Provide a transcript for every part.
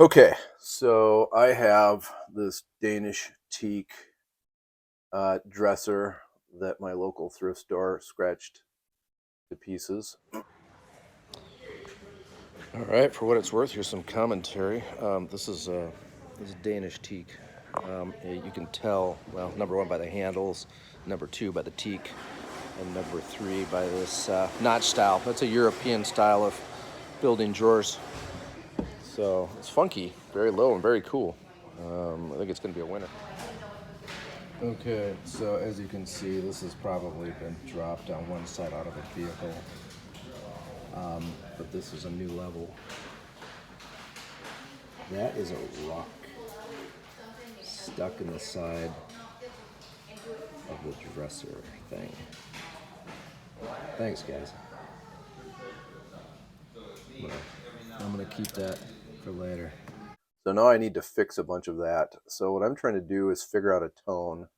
Okay, so I have this Danish teak dresser that my local thrift store scratched to pieces. All right, for what it's worth, here's some commentary. This is Danish teak. You can tell, well, number one by the handles, number two by the teak, and number three by this notch style. That's a European style of building drawers. So it's funky, very low and very cool. I think it's going to be a winner. Okay, so as you can see, this has probably been dropped on one side out of a vehicle, but this is a new level. That is a rock stuck in the side of the dresser thing. Thanks, guys. I'm gonna keep that for later. So now I need to fix a bunch of that. So what I'm trying to do is figure out a tone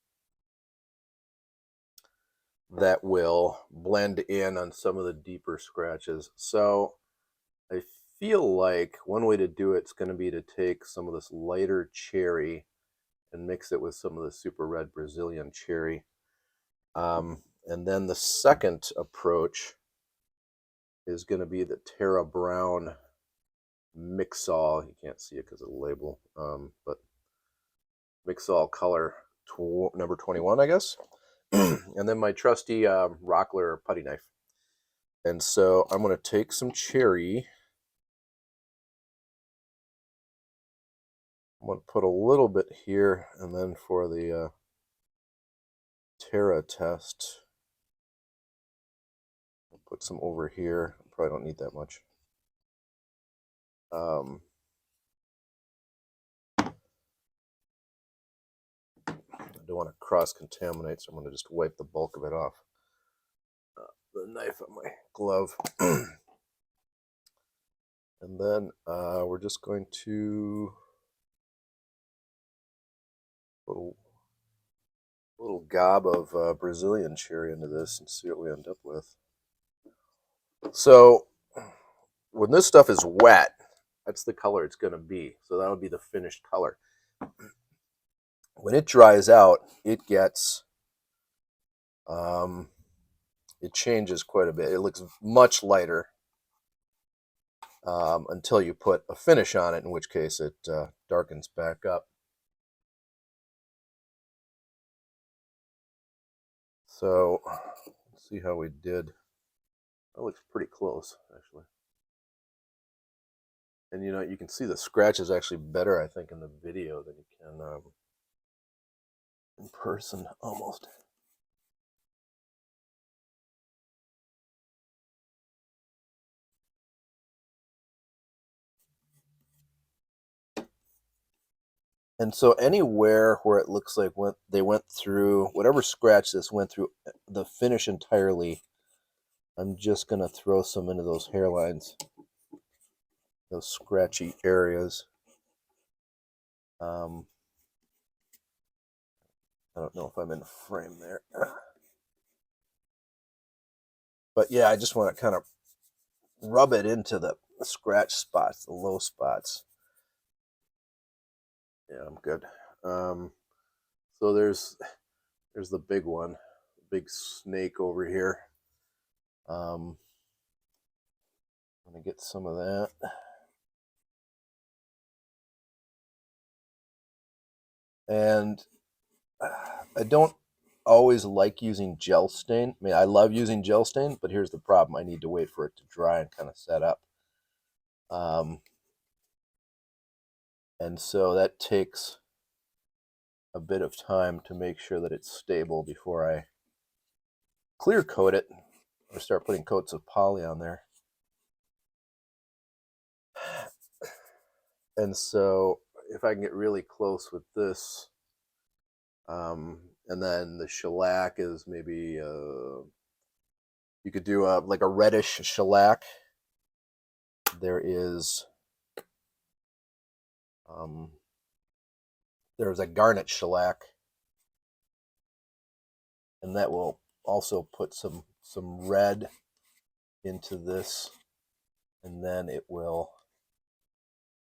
that will blend in on some of the deeper scratches. So I feel like one way to do it's going to be to take some of this lighter cherry and mix it with some of the super red Brazilian cherry. And then the second approach is going to be the Terra Brown Mixol. You can't see it because of the label, but Mixol color number 21, I guess. And then my trusty Rockler putty knife. And so I'm going to take some cherry. I'm going to put a little bit here, and then for the Terra test, I'll put some over here. Probably don't need that much. I don't want to cross-contaminate, so I'm going to just wipe the bulk of it off. The knife on my glove. And then we're just going to put a little gob of Brazilian cherry into this and see what we end up with. So when this stuff is wet, that's the color it's going to be. So that'll be the finished color. When it dries out, it gets, it changes quite a bit. It looks much lighter until you put a finish on it, in which case it darkens back up. So let's see how we did. That looks pretty close, actually. And you know, you can see the scratch is actually better, I think, in the video than you can in person, almost. And so anywhere where it looks like they went through, whatever scratch this went through the finish entirely, I'm just going to throw some into those hairlines, those scratchy areas. I don't know if I'm in frame there. But yeah, I just want to kind of rub it into the scratch spots, the low spots. Yeah, I'm good. So there's the big one, big snake over here. I'm gonna get some of that. And I don't always like using gel stain. I mean, I love using gel stain, but here's the problem. I need to wait for it to dry and kind of set up. And so that takes a bit of time to make sure that it's stable before I clear coat it or start putting coats of poly on there. And so if I can get really close with this, and then the shellac is maybe you could do like a reddish shellac. There's a garnet shellac, and that will also put some red into this, and then it will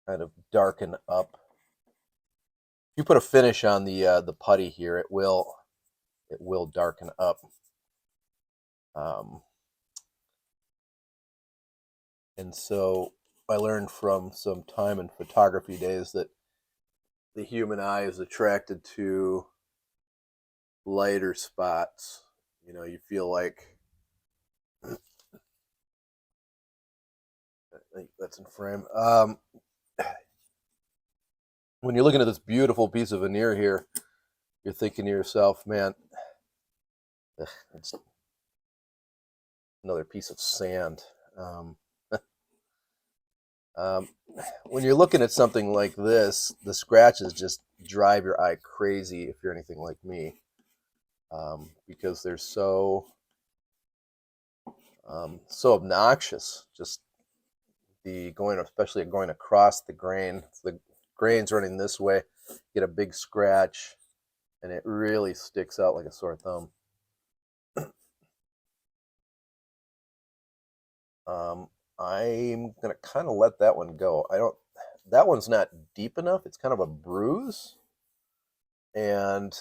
kind of darken up. If you put a finish on the putty here, it will darken up. And so I learned from some time in photography days that the human eye is attracted to lighter spots. You know, you feel like, I think that's in frame. When you're looking at this beautiful piece of veneer here, you're thinking to yourself, man, it's another piece of sand. Um, when you're looking at something like this, the scratches just drive your eye crazy if you're anything like me, because they're so obnoxious. Just especially going across the grain. If the grain's running this way, get a big scratch, and it really sticks out like a sore thumb. I'm gonna kind of let that one go. That one's not deep enough. It's kind of a bruise, and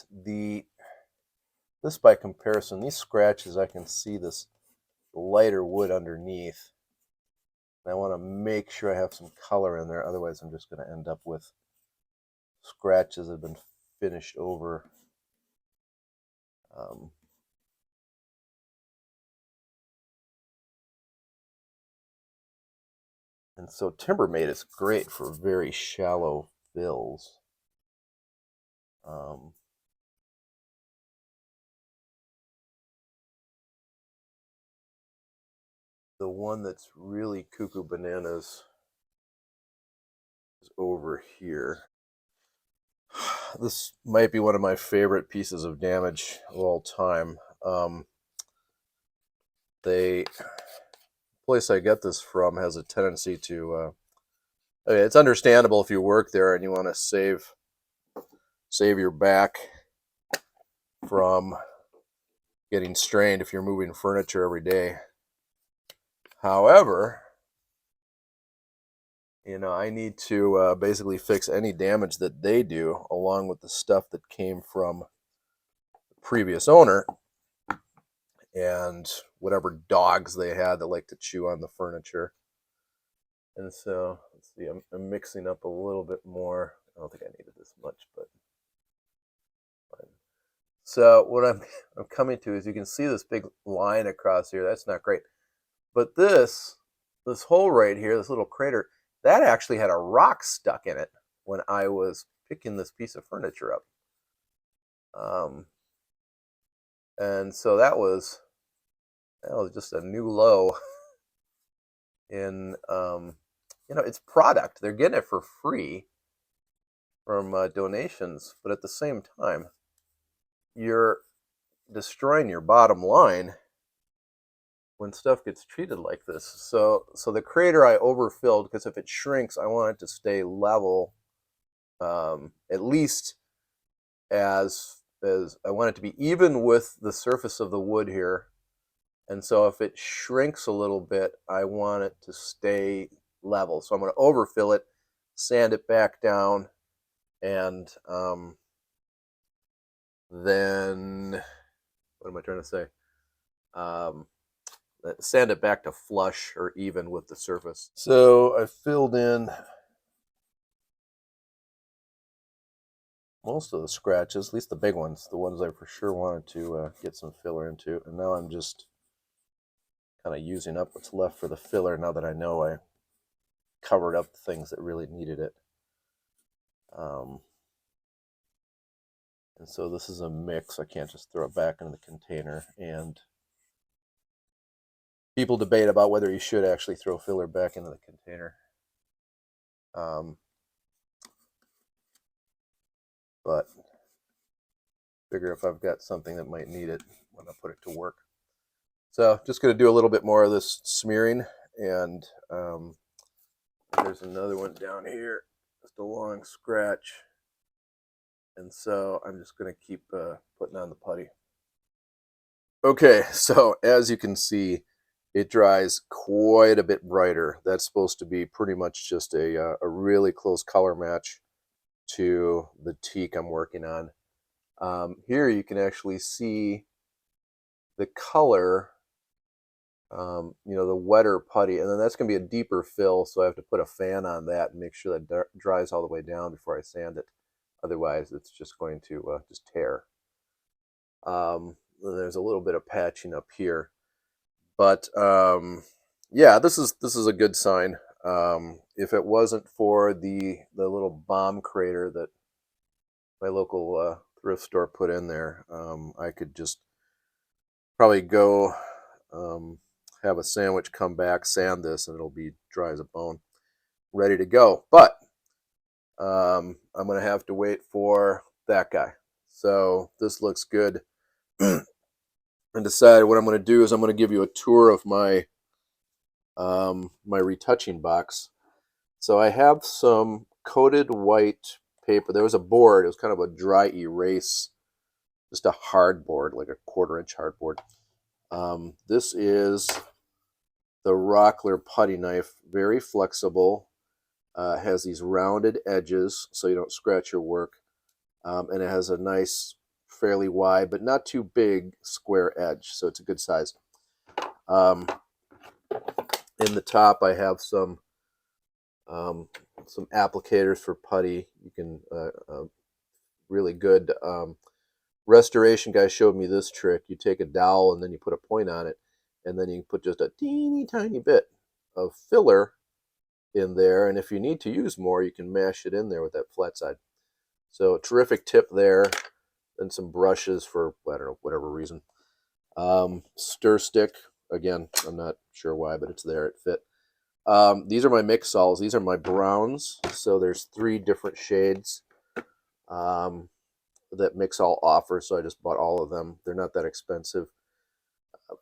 this by comparison, these scratches, I can see this lighter wood underneath. And I want to make sure I have some color in there. Otherwise, I'm just going to end up with scratches that have been finished over. And so Timbermate is great for very shallow fills. The one that's really cuckoo bananas is over here. This might be one of my favorite pieces of damage of all time. The place I get this from has a tendency to it's understandable if you work there and you want to save your back from getting strained if you're moving furniture every day. However, you know, I need to basically fix any damage that they do along with the stuff that came from the previous owner and whatever dogs they had that like to chew on the furniture. And so, let's see, I'm mixing up a little bit more. I don't think I needed this much, but fine. So what I'm coming to is you can see this big line across here. That's not great. But this hole right here, this little crater, that actually had a rock stuck in it when I was picking this piece of furniture up. And so that was just a new low in you know, it's product. They're getting it for free from donations, but at the same time, you're destroying your bottom line when stuff gets treated like this. So the crater I overfilled because if it shrinks, I want it to stay level, at least as I want it to be even with the surface of the wood here. And so if it shrinks a little bit, I want it to stay level. So I'm going to overfill it, sand it back down, and then what am I trying to say? Sand it back to flush or even with the surface. So I filled in most of the scratches, at least the big ones, the ones I for sure wanted to get some filler into. And now I'm just kind of using up what's left for the filler now that I know I covered up the things that really needed it. And so this is a mix. I can't just throw it back into the container. And people debate about whether you should actually throw filler back into the container. But figure if I've got something that might need it when I put it to work. So just going to do a little bit more of this smearing, and there's another one down here, just a long scratch. And so I'm just going to keep putting on the putty. Okay, so as you can see, it dries quite a bit brighter. That's supposed to be pretty much just a really close color match to the teak I'm working on. Here you can actually see the color, you know, the wetter putty, and then that's going to be a deeper fill, so I have to put a fan on that and make sure that dries all the way down before I sand it. Otherwise, it's just going to just tear. There's a little bit of patching up here, but yeah, this is a good sign. If it wasn't for the little bomb crater that my local thrift store put in there, I could just probably go have a sandwich, come back, sand this, and it'll be dry as a bone, ready to go. But I'm going to have to wait for that guy. So this looks good. And decided what I'm going to do is I'm going to give you a tour of my my retouching box. So I have some coated white paper. There was a board. It was kind of a dry erase, just a hard board, like a 1/4-inch hardboard. This is the Rockler putty knife, very flexible. Has these rounded edges so you don't scratch your work, and it has a nice, fairly wide but not too big square edge, so it's a good size. In the top, I have some applicators for putty. You can really good restoration guy showed me this trick. You take a dowel and then you put a point on it, and then you can put just a teeny tiny bit of filler in there, and if you need to use more, you can mash it in there with that flat side. So terrific tip there. And some brushes for, I don't know, whatever reason. Stir stick, again, I'm not sure why, but it's there, it fit. These are my mix sols. These are my browns. So there's 3 different shades that Mixol offers, so I just bought all of them. They're not that expensive.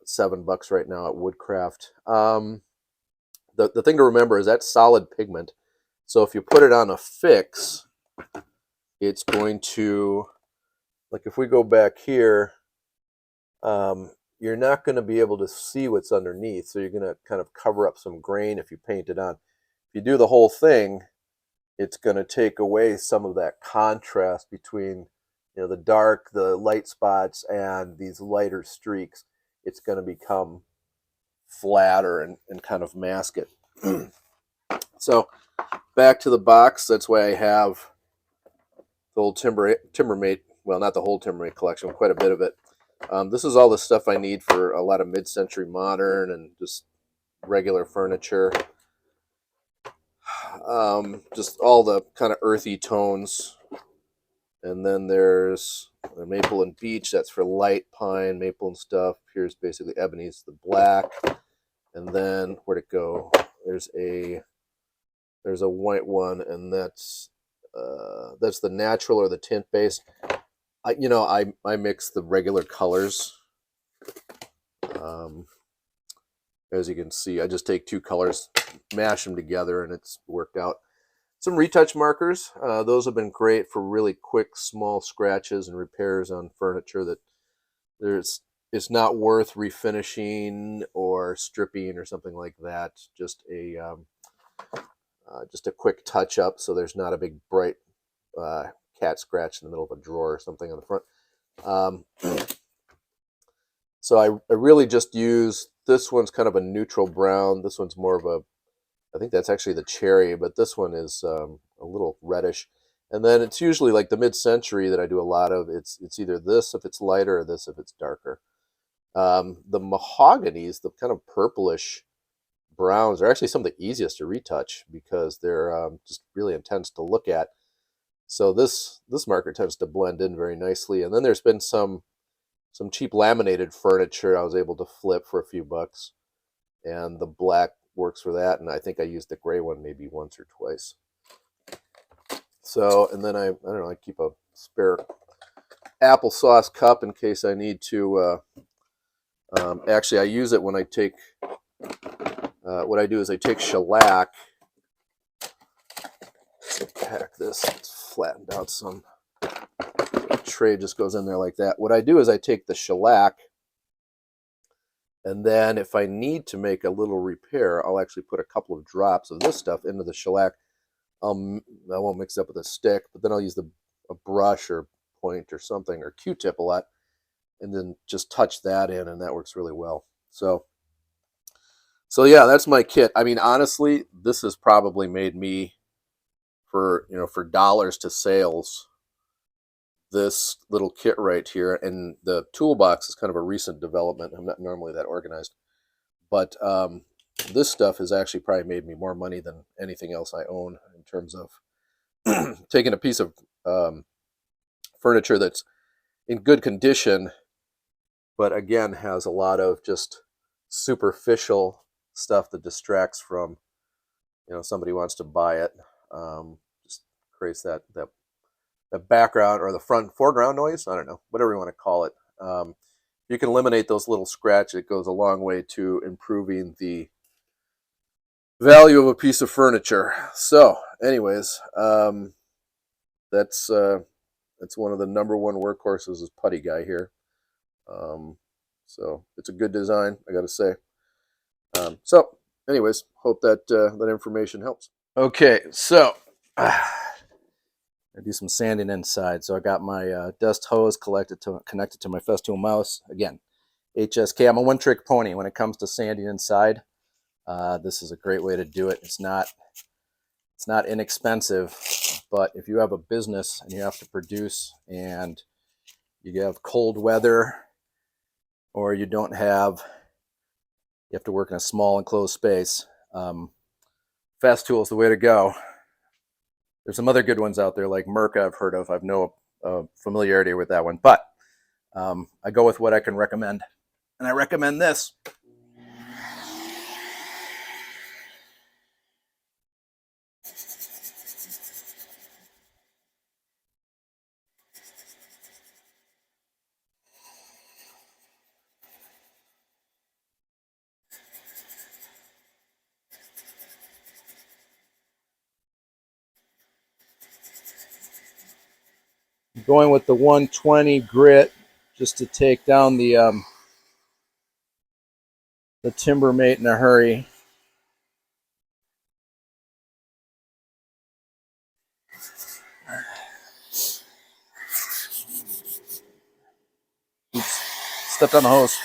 $7 right now at Woodcraft. The thing to remember is that's solid pigment. So if you put it on a fix, it's going to, like if we go back here, you're not going to be able to see what's underneath. So you're going to kind of cover up some grain if you paint it on. If you do the whole thing, it's going to take away some of that contrast between, you know, the dark, the light spots, and these lighter streaks. It's going to become flatter and kind of mask it. So back to the box. That's why I have the old Timbermate, well, not the whole Timbermate collection, quite a bit of it. This is all the stuff I need for a lot of mid-century modern and just regular furniture. Just all the kind of earthy tones. And then there's the maple and beech. That's for light pine, maple and stuff. Here's basically ebony's the black. And then where'd it go? There's a white one, and that's the natural or the tint base. I mix the regular colors. As you can see, I just take 2 colors, mash them together, and it's worked out. Some retouch markers. Those have been great for really quick, small scratches and repairs on furniture that it's not worth refinishing or stripping or something like that. Just a quick touch up, so there's not a big bright cat scratch in the middle of a drawer or something on the front. So I really just use, this one's kind of a neutral brown. This one's more of a, I think that's actually the cherry, but this one is a little reddish. And then it's usually like the mid-century that I do a lot of. It's either this if it's lighter or this if it's darker. The mahoganies, the kind of purplish browns, are actually some of the easiest to retouch because they're just really intense to look at. So this marker tends to blend in very nicely. And then there's been some cheap laminated furniture I was able to flip for a few bucks, and the black works for that. And I think I used the gray one maybe once or twice. So, and then I don't know, I keep a spare applesauce cup in case I need to. Actually, I use it when I take. What I do is I take shellac. Pack this. It's flattened out some. The tray just goes in there like that. What I do is I take the shellac And then if I need to make a little repair, I'll actually put a couple of drops of this stuff into the shellac. I won't mix it up with a stick, but then I'll use a brush or point or something, or Q-tip a lot, and then just touch that in, and that works really well. So yeah, that's my kit. I mean, honestly, this has probably made me, for dollars to sales, this little kit right here. And the toolbox is kind of a recent development. I'm not normally that organized, but this stuff has actually probably made me more money than anything else I own, in terms of taking a piece of furniture that's in good condition, but again has a lot of just superficial stuff that distracts from, somebody wants to buy it. Just creates that background, or the foreground noise. I don't know, whatever you want to call it. You can eliminate those little scratches. It goes a long way to improving the value of a piece of furniture. So, anyways, that's one of the number one workhorses, is Putty Guy here. So it's a good design, I got to say. So, anyways, hope that that information helps. Okay, so I do some sanding inside. So I got my dust hose connected to my Festool mouse. Again, HSK. I'm a one-trick pony when it comes to sanding inside. This is a great way to do it. It's not inexpensive, but if you have a business and you have to produce, and you have cold weather, or you have to work in a small enclosed space, Festool is the way to go. There's some other good ones out there, like Merca I've heard of. I've no familiarity with that one, but I go with what I can recommend, and I recommend this. I'm going with the 120 grit just to take down the Timbermate in a hurry. Oops, stepped on the hose.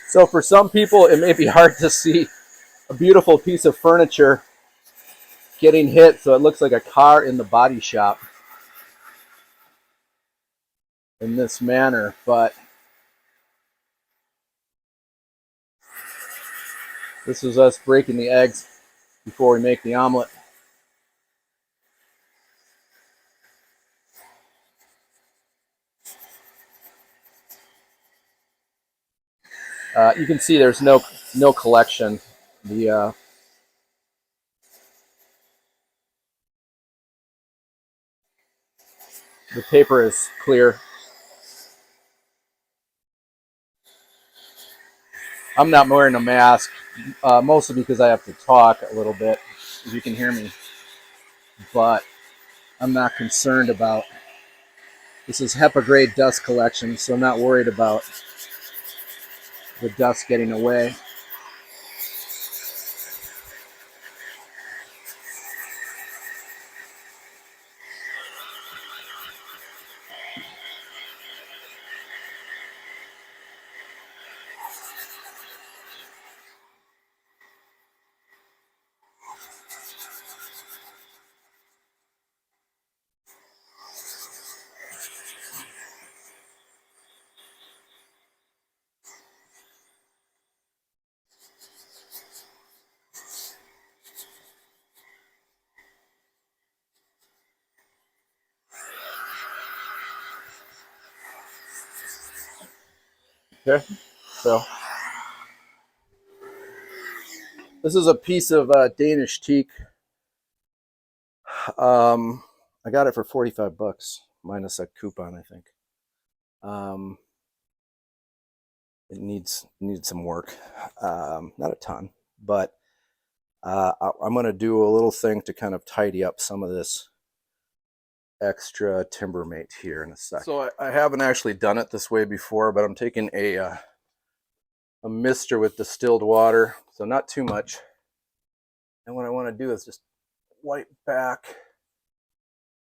So for some people, it may be hard to see a beautiful piece of furniture getting hit, so it looks like a car in the body shop in this manner, but this is us breaking the eggs before we make the omelet. You can see there's no collection. The paper is clear. I'm not wearing a mask, mostly because I have to talk a little bit, if you can hear me. But I'm not concerned about. This is HEPA grade dust collection, so I'm not worried about the dust getting away. Okay, so this is a piece of Danish teak. I got it for 45 bucks. minus a coupon, I think. It needs some work, not a ton, but I'm going to do a little thing to kind of tidy up some of this extra Timbermate here in a sec. So I haven't actually done it this way before, but I'm taking a mister with distilled water, so not too much. And what I want to do is just wipe back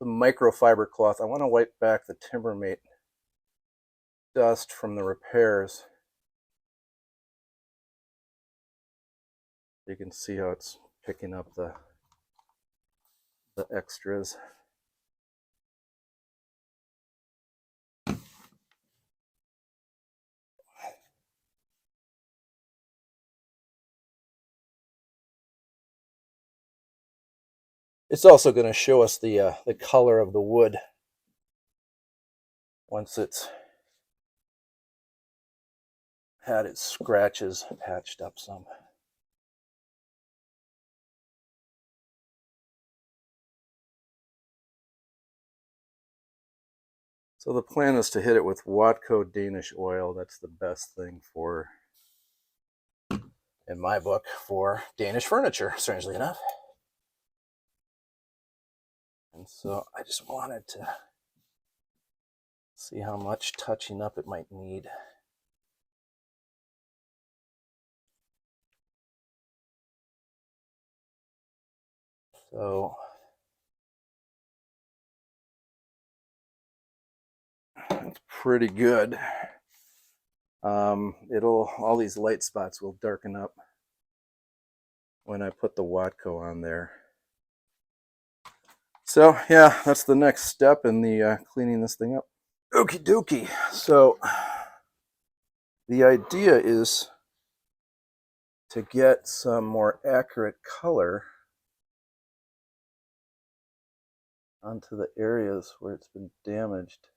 the microfiber cloth. I want to wipe back the Timbermate dust from the repairs. You can see how it's picking up the extras. It's also going to show us the color of the wood once it's had its scratches patched up some. So the plan is to hit it with Watco Danish oil. That's the best thing for, in my book, for Danish furniture, strangely enough. And so I just wanted to see how much touching up it might need. So it's pretty good. All these light spots will darken up when I put the Watco on there. So yeah, that's the next step in the cleaning this thing up. Okie dokie. So the idea is to get some more accurate color onto the areas where it's been damaged.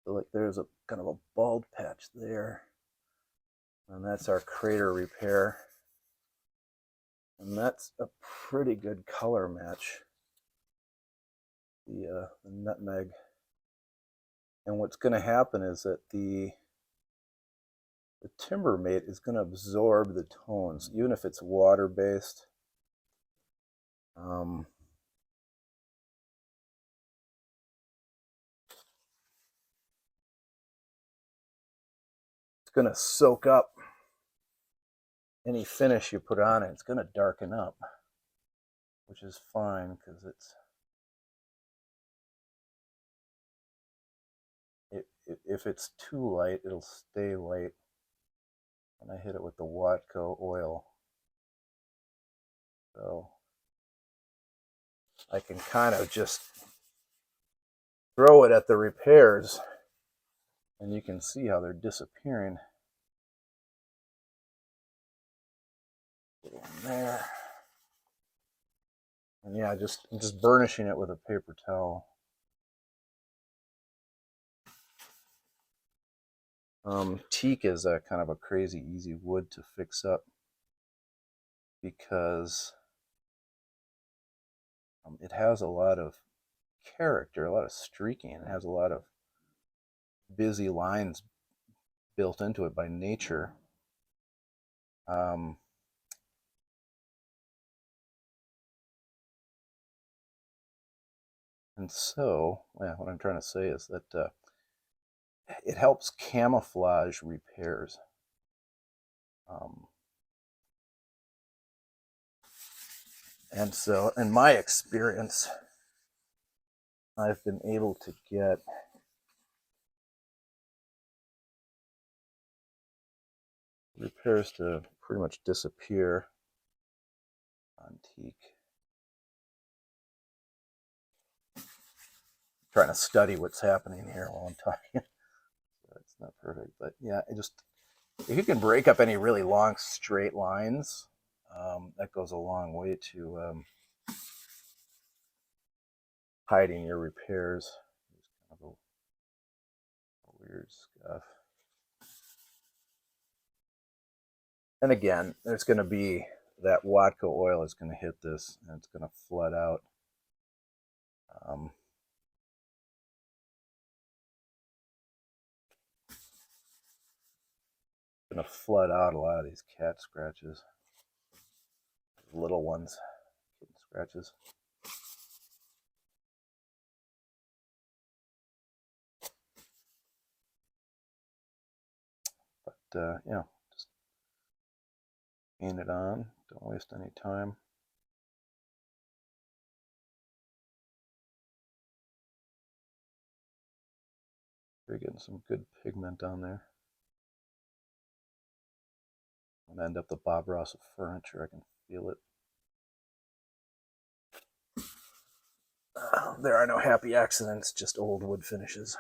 So like there's a kind of a bald patch there, and that's our crater repair. And that's a pretty good color match, the nutmeg. And what's going to happen is that the Timbermate is going to absorb the tones, even if it's water-based. It's going to soak up any finish you put on it. It's going to darken up, which is fine because if it's too light, it'll stay light. And I hit it with the Watco oil. So I can kind of just throw it at the repairs, and you can see how they're disappearing. Get in there. And yeah, just burnishing it with a paper towel. Teak is a kind of a crazy easy wood to fix up because it has a lot of character, a lot of streaking. It has a lot of busy lines built into it by nature. And so, yeah, what I'm trying to say is that it helps camouflage repairs. And so, in my experience, I've been able to get repairs to pretty much disappear on teak. I'm trying to study what's happening here while I'm talking. So it's not perfect, but yeah, if you can break up any really long straight lines, that goes a long way to hiding your repairs. Kind of a weird stuff. And again, there's going to be that Watco oil is going to hit this, and it's going to flood out. Gonna flood out a lot of these cat scratches, little ones, kitten scratches. But yeah, just paint it on. Don't waste any time. You're getting some good pigment on there. I'm gonna end up the Bob Ross of furniture. I can feel it. There are no happy accidents, just old wood finishes.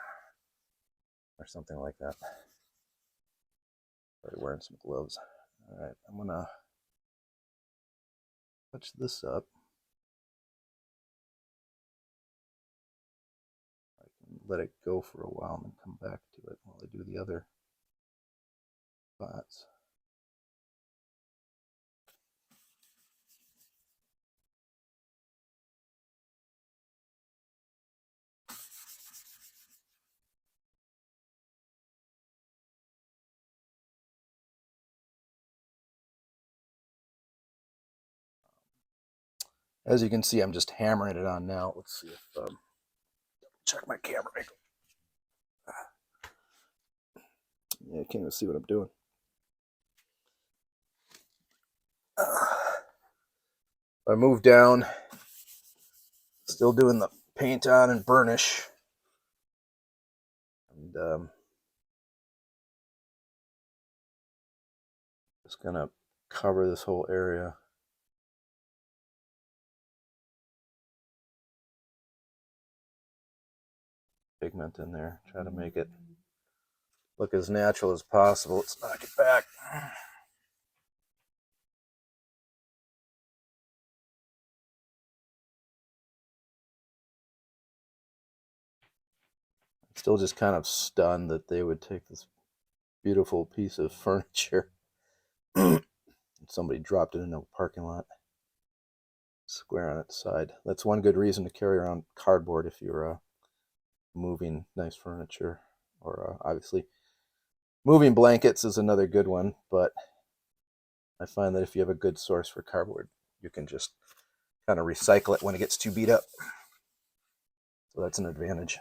Or something like that. Already wearing some gloves. Alright, I'm gonna touch this up. I can let it go for a while and then come back to it while I do the other spots. As you can see, I'm just hammering it on now. Let's see if check my camera angle. Yeah, you can't even see what I'm doing. I move down, still doing the paint on and burnish, and just gonna cover this whole area. Pigment in there, try to make it look as natural as possible. Let's knock it back. Still just kind of stunned that they would take this beautiful piece of furniture and somebody dropped it in a parking lot, square on its side. That's one good reason to carry around cardboard if you're moving nice furniture, or obviously moving blankets is another good one, but I find that if you have a good source for cardboard, you can just kind of recycle it when it gets too beat up. So that's an advantage.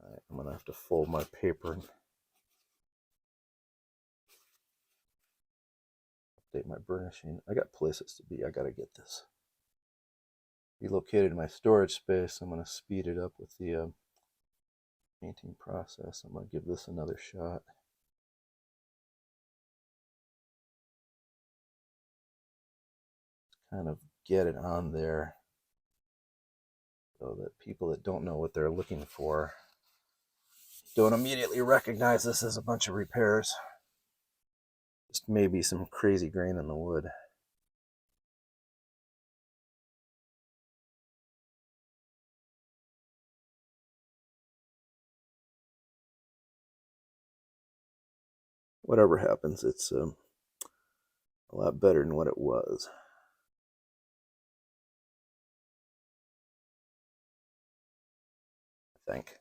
All right, I'm gonna have to fold my paper and update my burnishing. I got places to be. I gotta get this relocated my storage space. I'm gonna speed it up with the painting process. I'm gonna give this another shot. Kind of get it on there so that people that don't know what they're looking for don't immediately recognize this as a bunch of repairs. Just maybe some crazy grain in the wood. Whatever happens, it's a lot better than what it was. I think.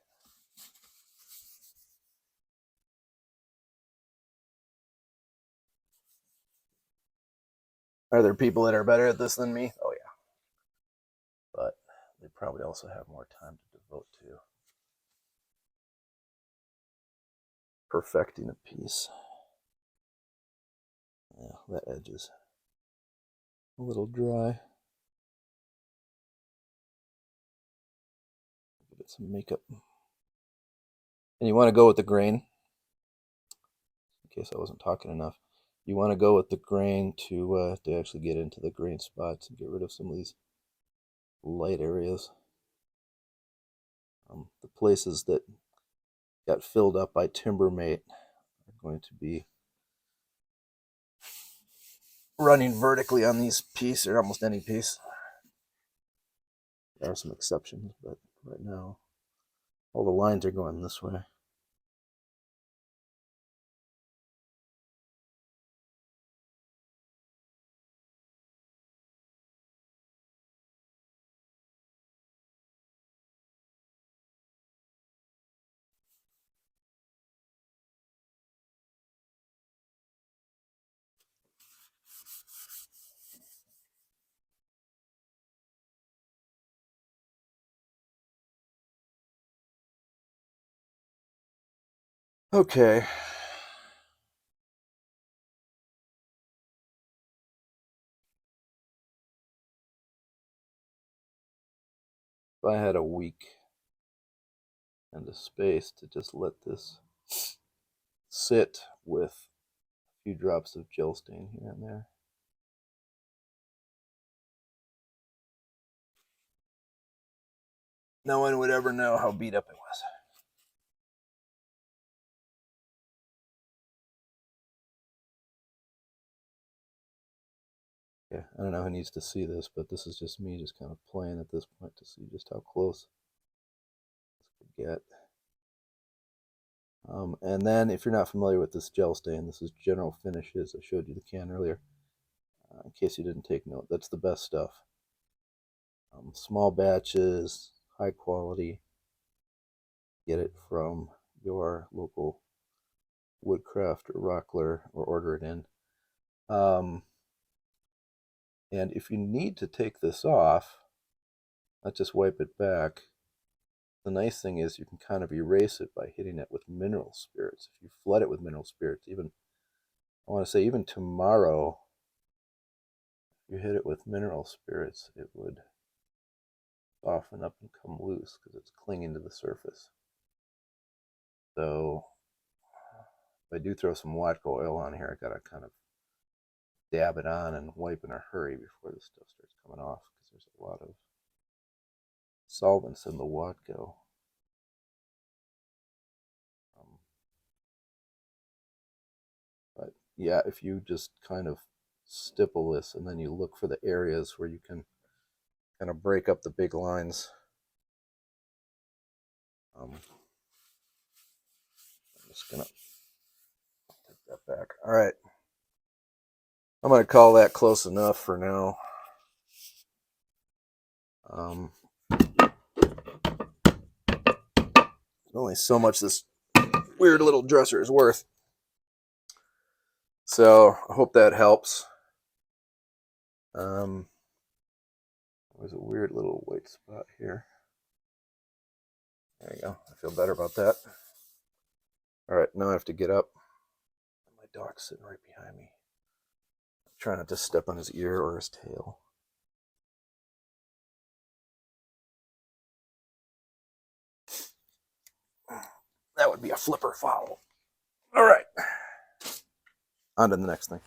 Are there people that are better at this than me? Oh yeah. But they probably also have more time to devote to perfecting a piece. Yeah, that edge is a little dry. Give it some makeup. And you want to go with the grain. In case I wasn't talking enough, you want to go with the grain to actually get into the grain spots and get rid of some of these light areas. The places that got filled up by Timbermate are going to be running vertically on these pieces, or almost any piece. There are some exceptions, but right now all the lines are going this way. Okay. If I had a week and a space to just let this sit with a few drops of gel stain here and there. No one would ever know how beat up it was. Yeah, I don't know who needs to see this, but this is just me just kind of playing at this point to see just how close this could get. And then if you're not familiar with this gel stain, this is General Finishes. I showed you the can earlier. In case you didn't take note, that's the best stuff. Small batches, high quality. Get it from your local Woodcraft or Rockler or order it in. And if you need to take this off, not just wipe it back, the nice thing is you can kind of erase it by hitting it with mineral spirits. If you flood it with mineral spirits, even, I want to say even tomorrow, if you hit it with mineral spirits, it would soften up and come loose because it's clinging to the surface. So if I do throw some Watco oil on here, I gotta kind of dab it on and wipe in a hurry before this stuff starts coming off because there's a lot of solvents in the Watco. But yeah, if you just kind of stipple this and then you look for the areas where you can kind of break up the big lines. I'm just gonna take that back. All right, I'm gonna call that close enough for now. Only so much this weird little dresser is worth. So I hope that helps. There's a weird little white spot here. There you go. I feel better about that. All right, now I have to get up. My dog's sitting right behind me. I'm trying not to step on his ear or his tail. That would be a flipper foul. All right. On to the next thing.